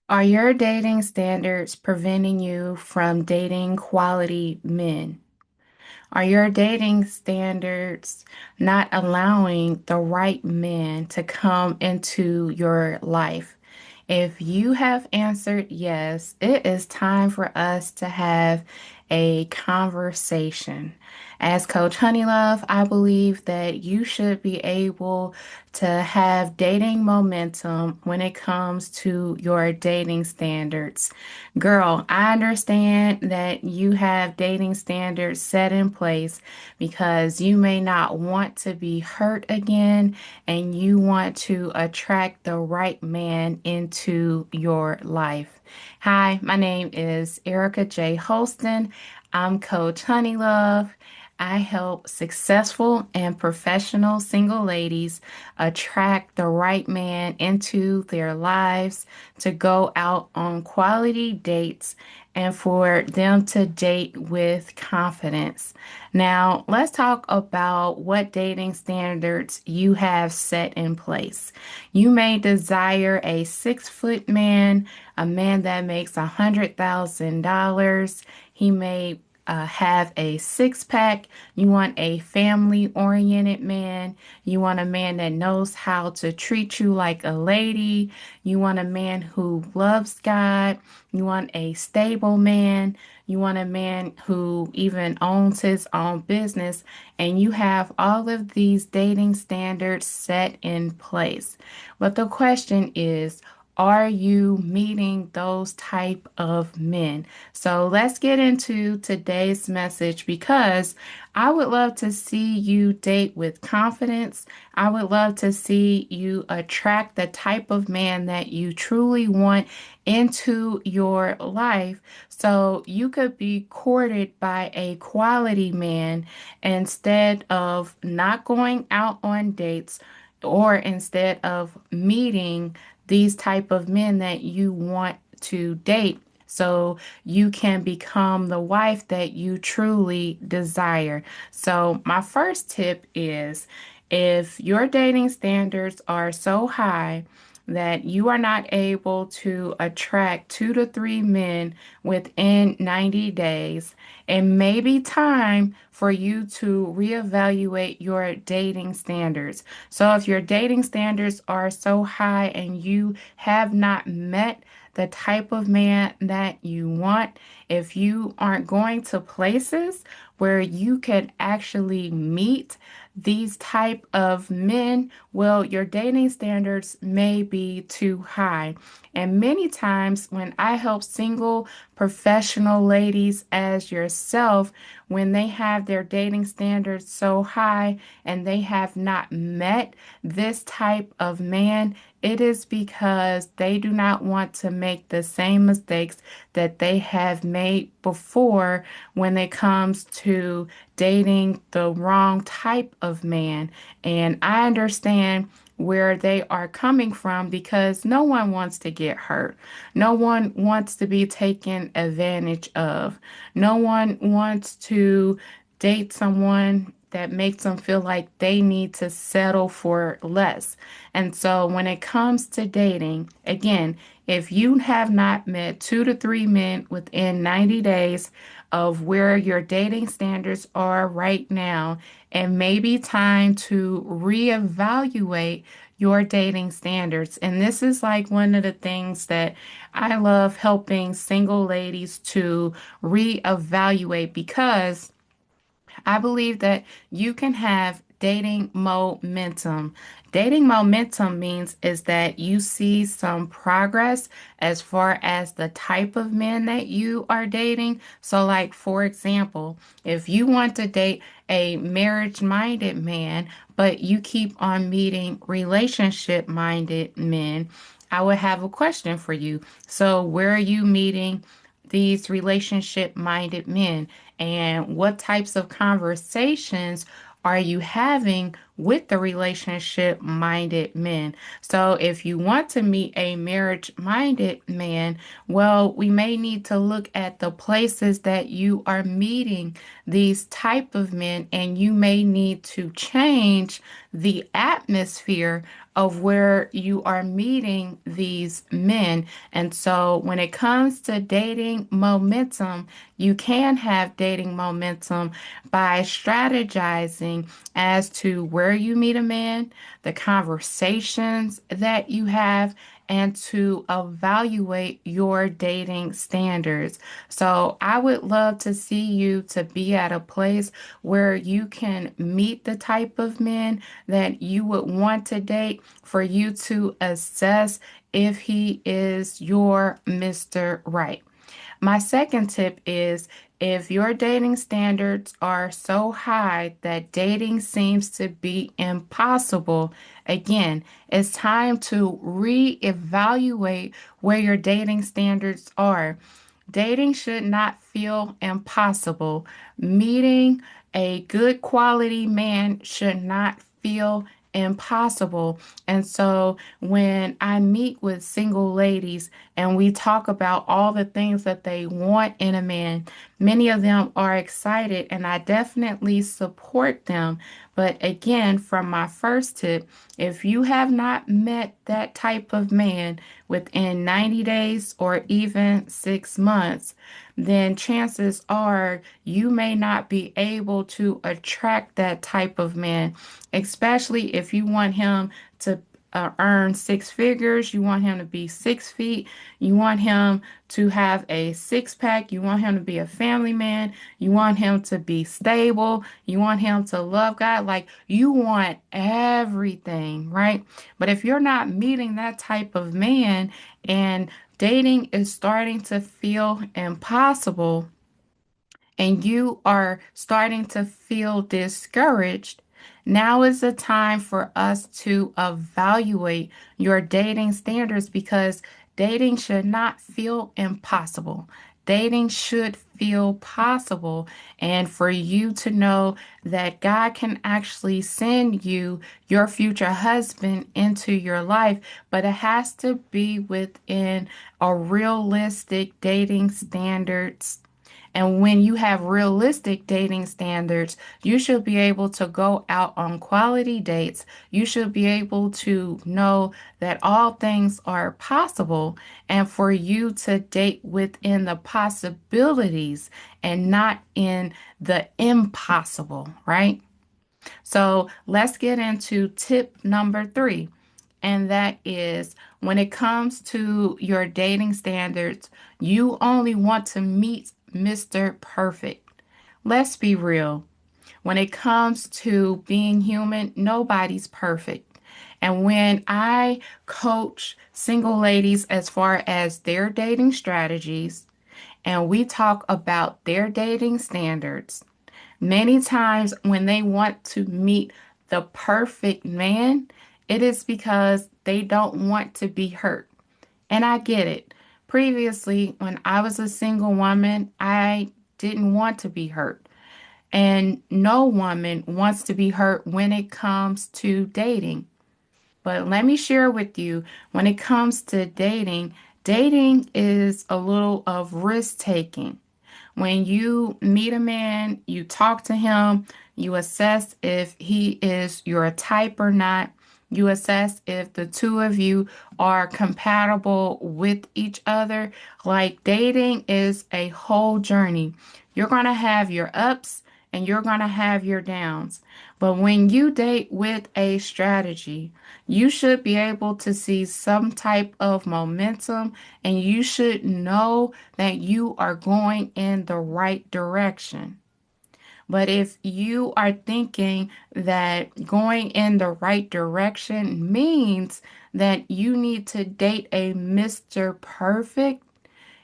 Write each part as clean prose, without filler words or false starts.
Are your dating standards preventing you from dating quality men? Are your dating standards not allowing the right men to come into your life? If you have answered yes, it is time for us to have a conversation. As Coach Honeylove, I believe that you should be able to have dating momentum when it comes to your dating standards. Girl, I understand that you have dating standards set in place because you may not want to be hurt again and you want to attract the right man into your life. Hi, my name is Erica J. Holston. I'm Coach Honeylove. I help successful and professional single ladies attract the right man into their lives to go out on quality dates and for them to date with confidence. Now, let's talk about what dating standards you have set in place. You may desire a 6 foot man, a man that makes $100,000. He may have a six pack. You want a family oriented man. You want a man that knows how to treat you like a lady. You want a man who loves God. You want a stable man. You want a man who even owns his own business. And you have all of these dating standards set in place. But the question is, are you meeting those type of men? So let's get into today's message because I would love to see you date with confidence. I would love to see you attract the type of man that you truly want into your life so you could be courted by a quality man instead of not going out on dates or instead of meeting these type of men that you want to date so you can become the wife that you truly desire. So my first tip is if your dating standards are so high that you are not able to attract 2 to 3 men within 90 days, it may be time for you to reevaluate your dating standards. So if your dating standards are so high and you have not met the type of man that you want, if you aren't going to places where you could actually meet these type of men, well, your dating standards may be too high. And many times when I help single professional ladies as yourself, when they have their dating standards so high and they have not met this type of man, it is because they do not want to make the same mistakes that they have made before when it comes to dating the wrong type of man. And I understand where they are coming from because no one wants to get hurt. No one wants to be taken advantage of. No one wants to date someone that makes them feel like they need to settle for less. And so when it comes to dating, again, if you have not met 2 to 3 men within 90 days of where your dating standards are right now, it may be time to reevaluate your dating standards. And this is like one of the things that I love helping single ladies to reevaluate because I believe that you can have dating momentum. Dating momentum means is that you see some progress as far as the type of men that you are dating. So like for example, if you want to date a marriage-minded man, but you keep on meeting relationship-minded men, I would have a question for you. So where are you meeting these relationship minded men? And what types of conversations are you having with the relationship minded men. So if you want to meet a marriage minded man, well, we may need to look at the places that you are meeting these type of men, and you may need to change the atmosphere of where you are meeting these men. And so when it comes to dating momentum, you can have dating momentum by strategizing as to where you meet a man, the conversations that you have, and to evaluate your dating standards. So I would love to see you to be at a place where you can meet the type of men that you would want to date, for you to assess if he is your Mr. Right. My second tip is, if your dating standards are so high that dating seems to be impossible, again, it's time to reevaluate where your dating standards are. Dating should not feel impossible. Meeting a good quality man should not feel impossible. And so when I meet with single ladies and we talk about all the things that they want in a man, many of them are excited, and I definitely support them. But again, from my first tip, if you have not met that type of man within 90 days or even 6 months, then chances are you may not be able to attract that type of man, especially if you want him to earn six figures, you want him to be 6 feet, you want him to have a six pack, you want him to be a family man, you want him to be stable, you want him to love God. Like, you want everything, right? But if you're not meeting that type of man and dating is starting to feel impossible, and you are starting to feel discouraged, now is the time for us to evaluate your dating standards, because dating should not feel impossible. Dating should feel possible. And for you to know that God can actually send you your future husband into your life, but it has to be within a realistic dating standards. And when you have realistic dating standards, you should be able to go out on quality dates. You should be able to know that all things are possible, and for you to date within the possibilities and not in the impossible, right? So let's get into tip number 3. And that is, when it comes to your dating standards, you only want to meet Mr. Perfect. Let's be real. When it comes to being human, nobody's perfect. And when I coach single ladies as far as their dating strategies, and we talk about their dating standards, many times when they want to meet the perfect man, it is because they don't want to be hurt. And I get it. Previously, when I was a single woman, I didn't want to be hurt. And no woman wants to be hurt when it comes to dating. But let me share with you, when it comes to dating, dating is a little of risk taking. When you meet a man, you talk to him, you assess if he is your type or not. You assess if the two of you are compatible with each other. Like, dating is a whole journey. You're going to have your ups and you're going to have your downs. But when you date with a strategy, you should be able to see some type of momentum, and you should know that you are going in the right direction. But if you are thinking that going in the right direction means that you need to date a Mr. Perfect,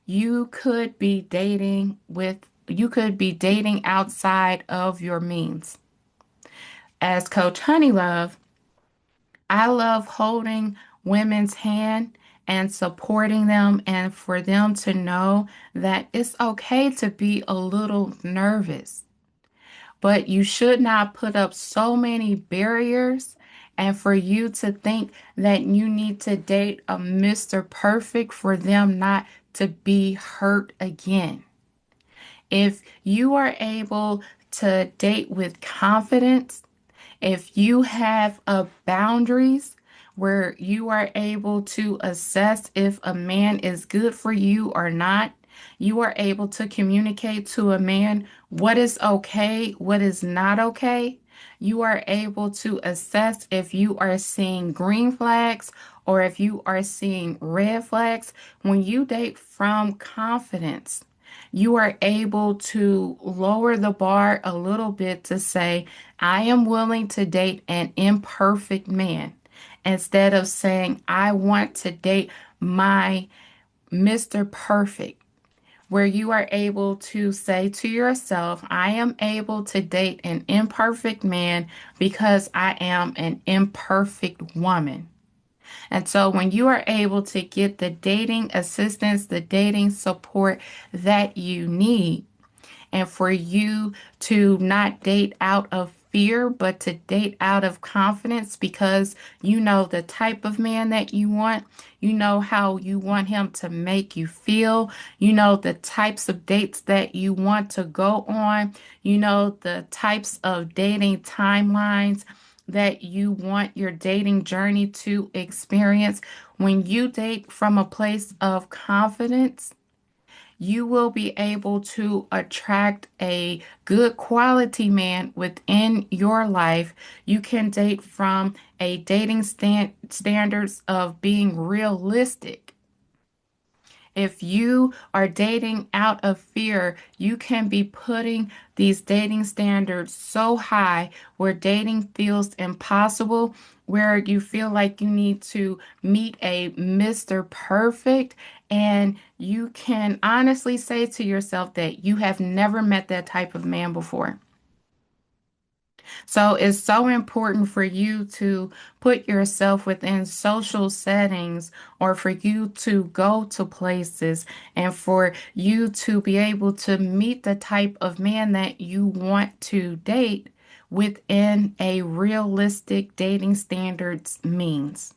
you could be dating outside of your means. As Coach Honeylove, I love holding women's hand and supporting them, and for them to know that it's okay to be a little nervous. but you should not put up so many barriers and for you to think that you need to date a Mr. Perfect for them not to be hurt again. If you are able to date with confidence, if you have boundaries where you are able to assess if a man is good for you or not, you are able to communicate to a man what is okay, what is not okay. You are able to assess if you are seeing green flags or if you are seeing red flags. When you date from confidence, you are able to lower the bar a little bit to say, I am willing to date an imperfect man instead of saying, I want to date my Mr. Perfect, where you are able to say to yourself, I am able to date an imperfect man because I am an imperfect woman. And so when you are able to get the dating assistance, the dating support that you need, and for you to not date out of fear, but to date out of confidence because you know the type of man that you want. You know how you want him to make you feel. You know the types of dates that you want to go on. You know the types of dating timelines that you want your dating journey to experience. When you date from a place of confidence, you will be able to attract a good quality man within your life. You can date from a dating standards of being realistic. If you are dating out of fear, you can be putting these dating standards so high where dating feels impossible, where you feel like you need to meet a Mr. Perfect, and you can honestly say to yourself that you have never met that type of man before. So it's so important for you to put yourself within social settings or for you to go to places and for you to be able to meet the type of man that you want to date within a realistic dating standards means.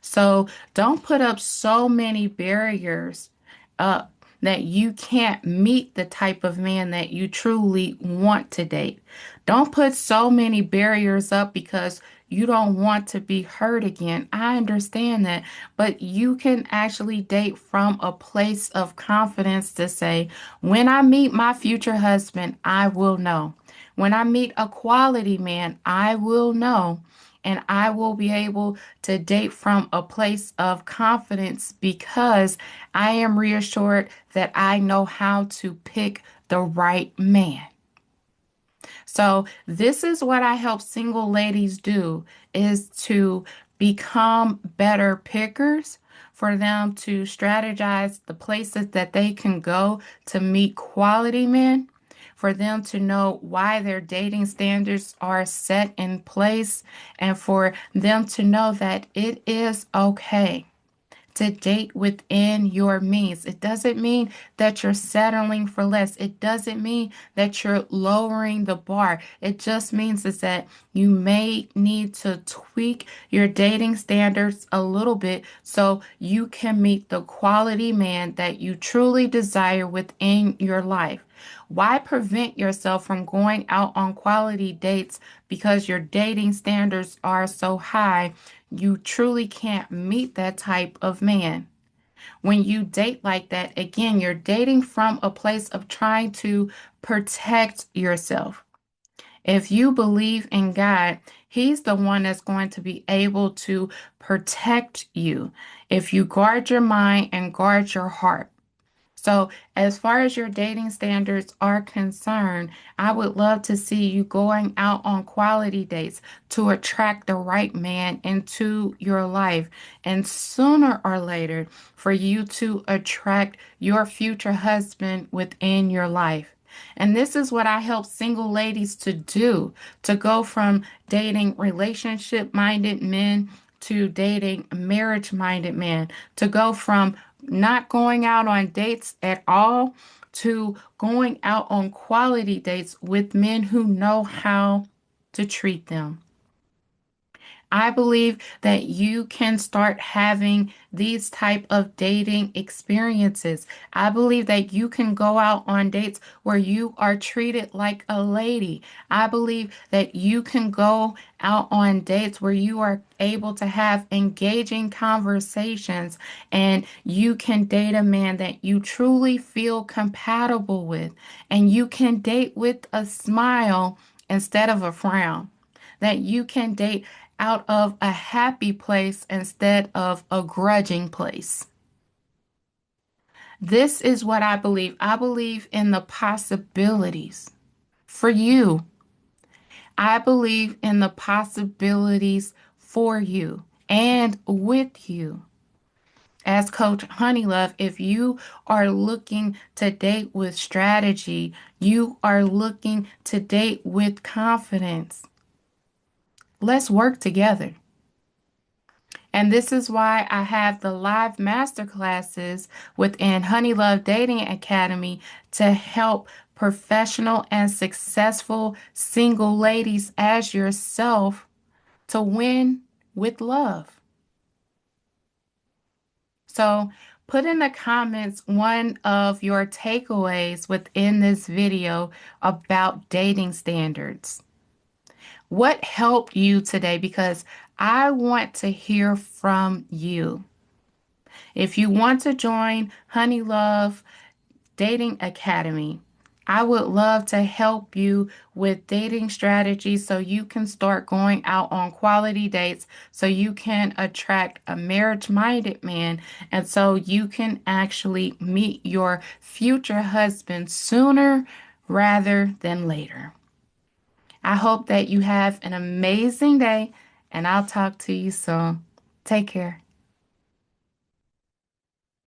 So don't put up so many barriers up that you can't meet the type of man that you truly want to date. Don't put so many barriers up because you don't want to be hurt again. I understand that, but you can actually date from a place of confidence to say, when I meet my future husband, I will know. When I meet a quality man, I will know and I will be able to date from a place of confidence because I am reassured that I know how to pick the right man. So this is what I help single ladies do is to become better pickers for them to strategize the places that they can go to meet quality men, for them to know why their dating standards are set in place, and for them to know that it is okay to date within your means. It doesn't mean that you're settling for less. It doesn't mean that you're lowering the bar. It just means is that you may need to tweak your dating standards a little bit so you can meet the quality man that you truly desire within your life. Why prevent yourself from going out on quality dates because your dating standards are so high? You truly can't meet that type of man. When you date like that, again, you're dating from a place of trying to protect yourself. If you believe in God, He's the one that's going to be able to protect you if you guard your mind and guard your heart. So, as far as your dating standards are concerned, I would love to see you going out on quality dates to attract the right man into your life. And sooner or later, for you to attract your future husband within your life. And this is what I help single ladies to do to go from dating relationship minded men to dating marriage minded men, to go from not going out on dates at all to going out on quality dates with men who know how to treat them. I believe that you can start having these type of dating experiences. I believe that you can go out on dates where you are treated like a lady. I believe that you can go out on dates where you are able to have engaging conversations and you can date a man that you truly feel compatible with. And you can date with a smile instead of a frown, that you can date out of a happy place instead of a grudging place. This is what I believe. I believe in the possibilities for you. I believe in the possibilities for you and with you. As Coach Honeylove, if you are looking to date with strategy, you are looking to date with confidence. Let's work together. And this is why I have the live masterclasses within Honeylove Dating Academy to help professional and successful single ladies as yourself to win with love. So put in the comments one of your takeaways within this video about dating standards. What helped you today? Because I want to hear from you. If you want to join Honeylove Dating Academy, I would love to help you with dating strategies so you can start going out on quality dates, so you can attract a marriage-minded man, and so you can actually meet your future husband sooner rather than later. I hope that you have an amazing day, and I'll talk to you soon. Take care.